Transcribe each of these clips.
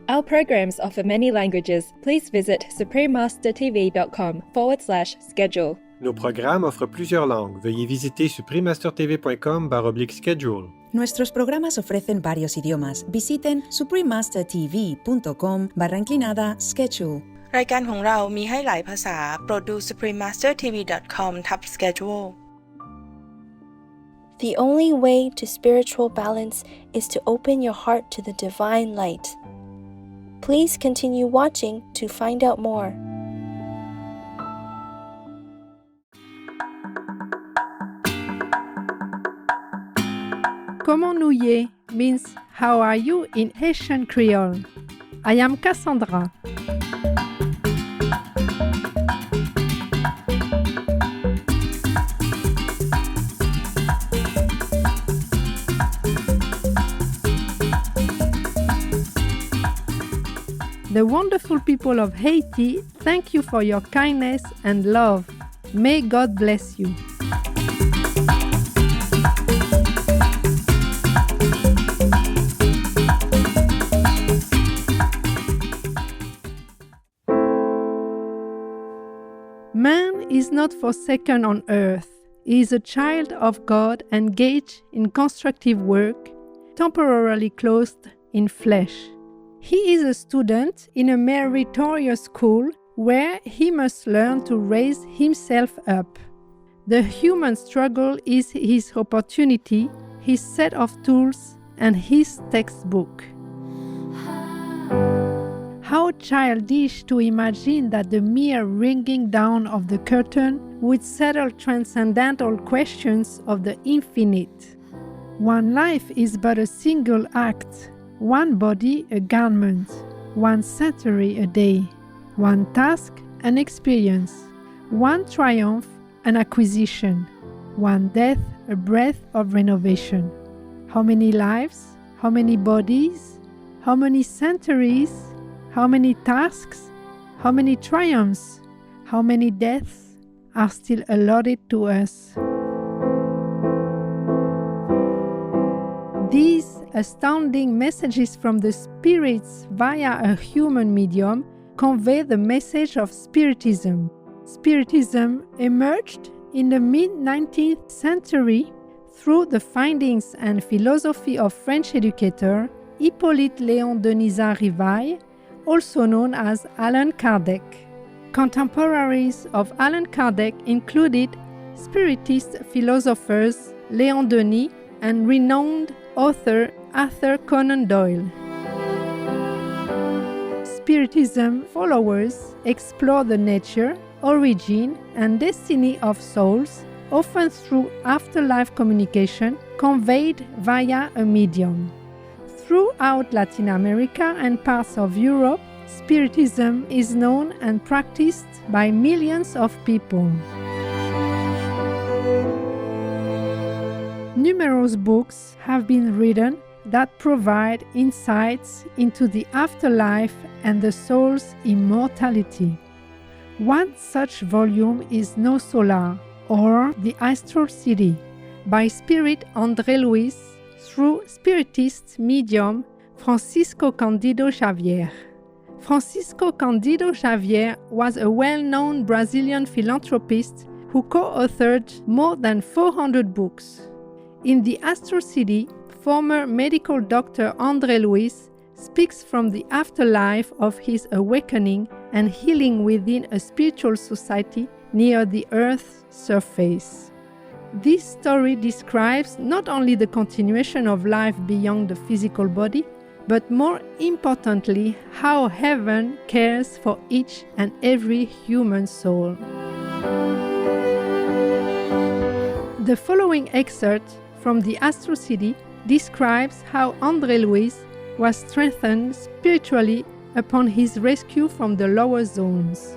Our programs offer many languages. Please visit suprememastertv.com/schedule. Nos programmes offrent plusieurs langues. Veuillez visiter suprememastertv.com/schedule. Nuestros programas ofrecen varios idiomas. Visiten suprememastertv.com/schedule รายการของเรามีให้หลายภาษาโปรดดู suprememastertv.com/schedule The only way to spiritual balance is to open your heart to the divine light. Please continue watching to find out more. Comment nouye means how are you in Haitian Creole. I am Cassandra. The wonderful people of Haiti thank you for your kindness and love. May God bless you. Man is not forsaken on earth. He is a child of God engaged in constructive work, temporarily clothed in flesh. He is a student in a meritorious school where he must learn to raise himself up. The human struggle is his opportunity, his set of tools, and his textbook. How childish to imagine that the mere ringing down of the curtain would settle transcendental questions of the infinite. One life is but a single act, one body a garment, one century a day, one task an experience, one triumph an acquisition, one death a breath of renovation. How many lives, how many bodies, how many centuries, how many tasks, how many triumphs, how many deaths are still allotted to us? These astounding messages from the spirits via a human medium convey the message of Spiritism. Spiritism emerged in the mid-19th century through the findings and philosophy of French educator Hippolyte Léon Denisard Rivail, also known as Allan Kardec. Contemporaries of Allan Kardec included Spiritist philosophers Léon Denis and renowned author Arthur Conan Doyle. Spiritism followers explore the nature, origin, and destiny of souls, often through afterlife communication conveyed via a medium. Throughout Latin America and parts of Europe, Spiritism is known and practiced by millions of people. Numerous books have been written that provide insights into the afterlife and the soul's immortality. One such volume is No Solar, or The Astral City, by Spirit André Luis through Spiritist medium Francisco Cândido Xavier. Francisco Cândido Xavier was a well-known Brazilian philanthropist who co-authored more than 400 books. In The Astral City, former medical doctor André Luis speaks from the afterlife of his awakening and healing within a spiritual society near the Earth's surface. This story describes not only the continuation of life beyond the physical body, but more importantly, how heaven cares for each and every human soul. The following excerpt from The Astral City describes how André Luis was strengthened spiritually upon his rescue from the lower zones.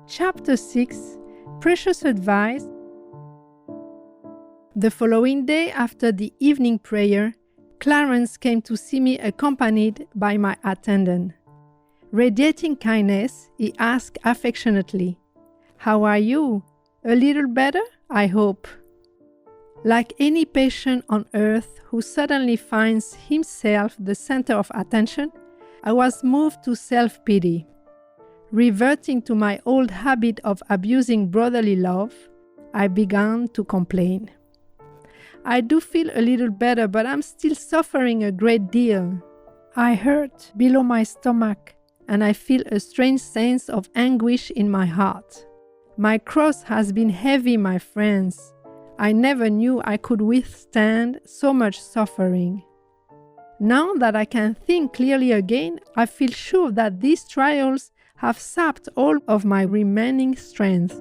Chapter 6 Precious Advice. The following day after the evening prayer, Clarence came to see me accompanied by my attendant. Radiating kindness, he asked affectionately, How are you? A little better, I hope. Like any patient on earth who suddenly finds himself the center of attention, I was moved to self-pity. Reverting to my old habit of abusing brotherly love, I began to complain. I do feel a little better, but I'm still suffering a great deal. I hurt below my stomach, and I feel a strange sense of anguish in my heart. My cross has been heavy, my friends. I never knew I could withstand so much suffering. Now that I can think clearly again, I feel sure that these trials have sapped all of my remaining strength.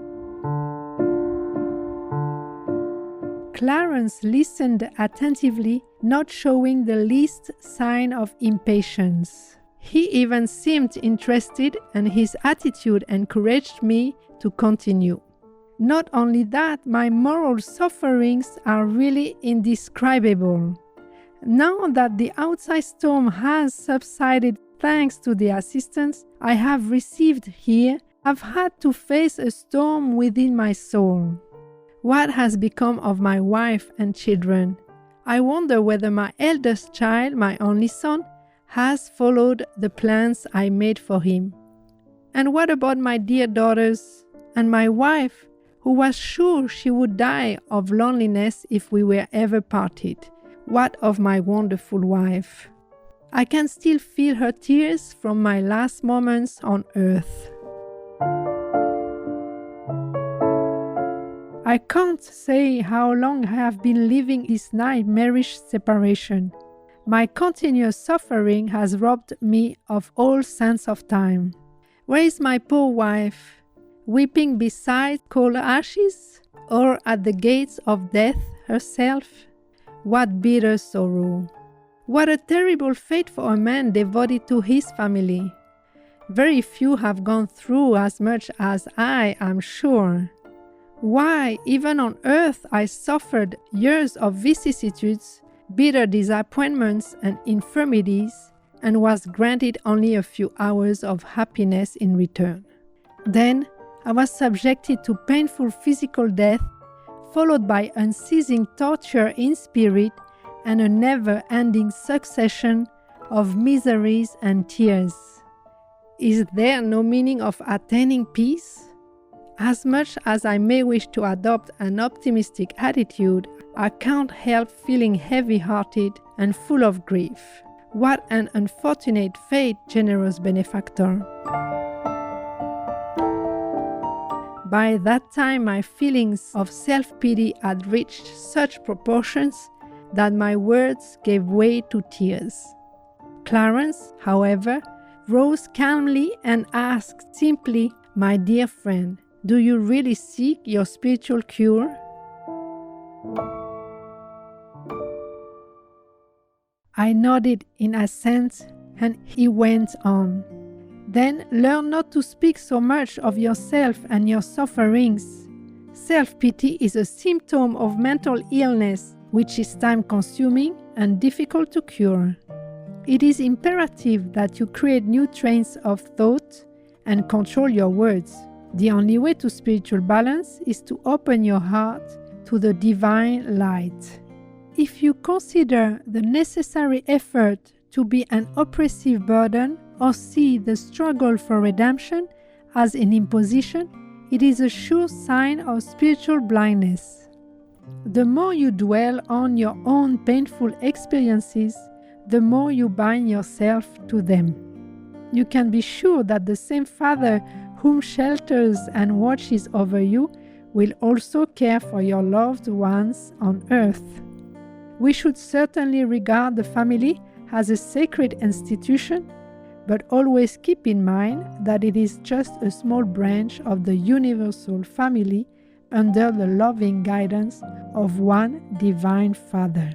Clarence listened attentively, not showing the least sign of impatience. He even seemed interested, and his attitude encouraged me to continue. Not only that, my moral sufferings are really indescribable. Now that the outside storm has subsided thanks to the assistance I have received here, I've had to face a storm within my soul. What has become of my wife and children? I wonder whether my eldest child, my only son, has followed the plans I made for him. And what about my dear daughters and my wife, who was sure she would die of loneliness if we were ever parted? What of my wonderful wife? I can still feel her tears from my last moments on earth. I can't say how long I have been living this nightmarish separation. My continuous suffering has robbed me of all sense of time. Where is my poor wife? Weeping beside cold ashes, or at the gates of death herself? What bitter sorrow! What a terrible fate for a man devoted to his family! Very few have gone through as much as I am sure. Why, even on earth I suffered years of vicissitudes, bitter disappointments and infirmities, and was granted only a few hours of happiness in return. Then I was subjected to painful physical death, followed by unceasing torture in spirit and a never-ending succession of miseries and tears. Is there no meaning of attaining peace? As much as I may wish to adopt an optimistic attitude, I can't help feeling heavy-hearted and full of grief. What an unfortunate fate, generous benefactor! By that time, my feelings of self-pity had reached such proportions that my words gave way to tears. Clarence, however, rose calmly and asked simply, "My dear friend, do you really seek your spiritual cure?" I nodded in assent, and he went on. "Then learn not to speak so much of yourself and your sufferings. Self-pity is a symptom of mental illness, which is time-consuming and difficult to cure. It is imperative that you create new trains of thought and control your words. The only way to spiritual balance is to open your heart to the divine light. If you consider the necessary effort to be an oppressive burden or see the struggle for redemption as an imposition, it is a sure sign of spiritual blindness. The more you dwell on your own painful experiences, the more you bind yourself to them. You can be sure that the same Father whom shelters and watches over you will also care for your loved ones on earth. We should certainly regard the family as a sacred institution, but always keep in mind that it is just a small branch of the universal family under the loving guidance of one Divine Father.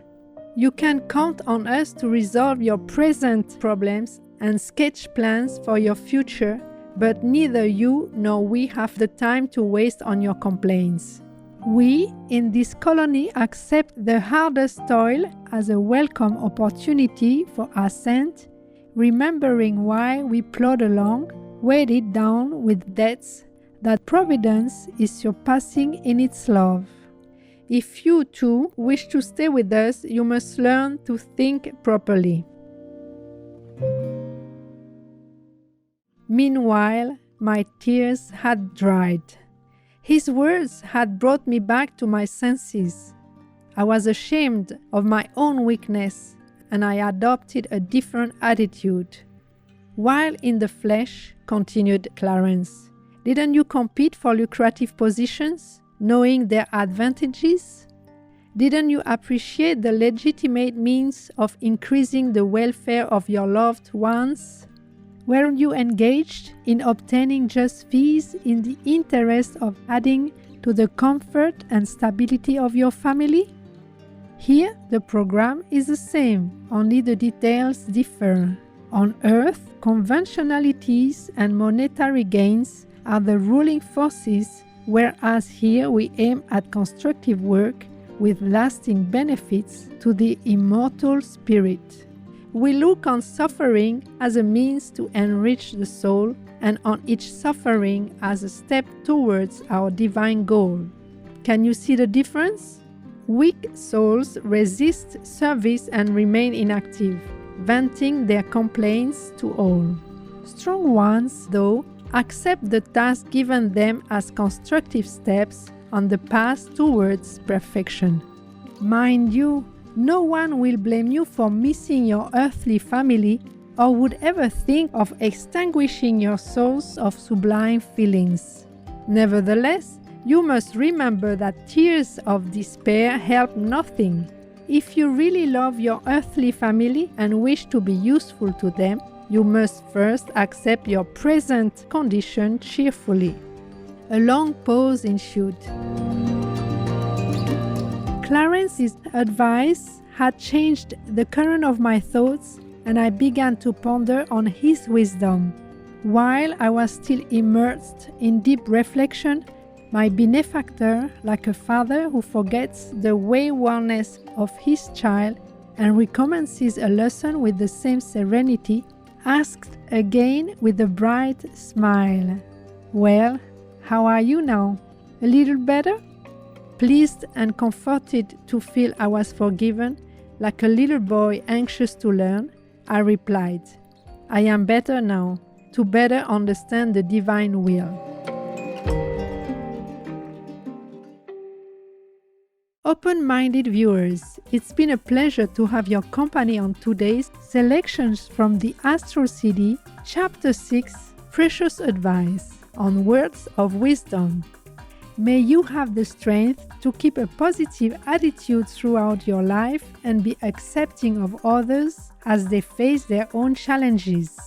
You can count on us to resolve your present problems and sketch plans for your future, but neither you nor we have the time to waste on your complaints. We, in this colony, accept the hardest toil as a welcome opportunity for ascent, remembering why we plod along, weighted down with debts that providence is surpassing in its love. If you too wish to stay with us, you must learn to think properly. Meanwhile, my tears had dried. His words had brought me back to my senses. I was ashamed of my own weakness, and I adopted a different attitude. While in the flesh, continued Clarence, didn't you compete for lucrative positions, knowing their advantages? Didn't you appreciate the legitimate means of increasing the welfare of your loved ones? Weren't you engaged in obtaining just fees in the interest of adding to the comfort and stability of your family? Here, the program is the same, only the details differ. On Earth, conventionalities and monetary gains are the ruling forces, whereas here we aim at constructive work with lasting benefits to the immortal spirit. We look on suffering as a means to enrich the soul, and on each suffering as a step towards our divine goal. Can you see the difference? Weak souls resist service and remain inactive, venting their complaints to all. Strong ones, though, accept the task given them as constructive steps on the path towards perfection. Mind you, no one will blame you for missing your earthly family or would ever think of extinguishing your source of sublime feelings. Nevertheless, you must remember that tears of despair help nothing. If you really love your earthly family and wish to be useful to them, you must first accept your present condition cheerfully. A long pause ensued. Clarence's advice had changed the current of my thoughts, and I began to ponder on his wisdom. While I was still immersed in deep reflection, my benefactor, like a father who forgets the waywardness of his child and recommences a lesson with the same serenity, asked again with a bright smile, "Well, how are you now? A little better?" Pleased and comforted to feel I was forgiven, like a little boy anxious to learn, I replied, "I am better now, to better understand the divine will." Open-minded viewers, it's been a pleasure to have your company on today's selections from the Astral CD, Chapter 6, Precious Advice on Words of Wisdom. May you have the strength to keep a positive attitude throughout your life and be accepting of others as they face their own challenges.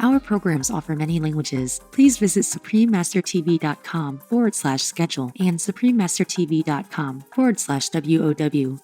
Our programs offer many languages. Please visit suprememastertv.com/schedule and suprememastertv.com/WOW.